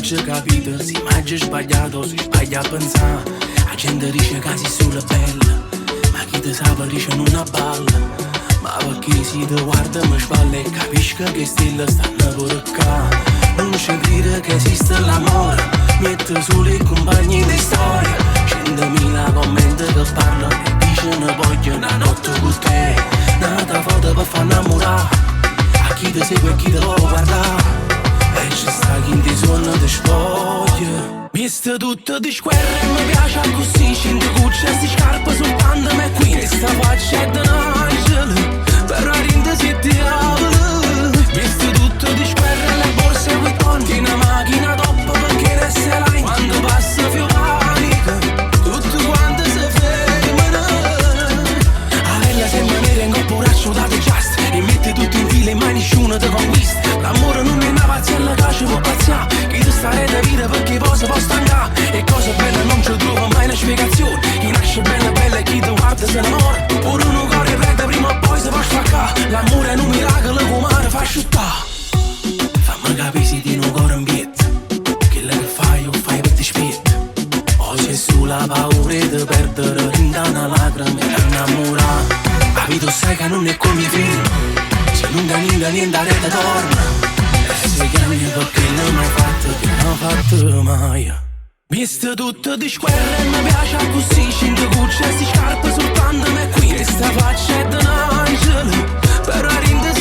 c'è capito, si mangia sbagliato, si sbaglia a pensare. La gente dice che si sulla bella, ma chi te sa dice non a balla. Ma perché si te guarda mi spalle e capisco che stelle stanno pure qua. Non ci crede che esiste l'amore, mette solo i compagni di storia. 100.000 commenti che parlano e dicono voglio una notte con te. Nata foto per far innamorare a chi ti segue e chi te vuole guardare. E ci sta chi ti suona ti spoglia. Visto tutto di squerra e mi piace così. 100 cucce e si scarpe sul panda. Ma qui questa faccia è d'angelo, però rinde se ti apre. Visto tutto di squerra e le borse coi tonti. Una macchina toppa perché resta là. Quando passa Fiumarica tutto quanto si fermano. A veglia sembra nera in corporaccio da te just. E mette tutto in fila e mai nessuno ti conquista. L'amore non è una paziella che ci può paziare. Chi ti stare da vita perché poi si può stancare. E cose belle non ci trova mai una spiegazione. Chi nasce bella bella e chi ti guarda se l'amore. Pure uno corre preda prima o poi si può spaccare. L'amore è un miracolo che mare fa asciuttare. Fammi capire se ti non corre in pietà. Che che fai o fai per ti spietta. O c'è sulla paura di perdere rinda una lacrima e innamorare. La vita sai che non è come i film. Se non da niente a rete torna. E se chiami perché non mai fatto, che non ho fatto mai. Visto tutto di squerra e mi piace così. 100 cucce e si scarpe sul panda. Ma qui questa faccia è d'angelo, però rinde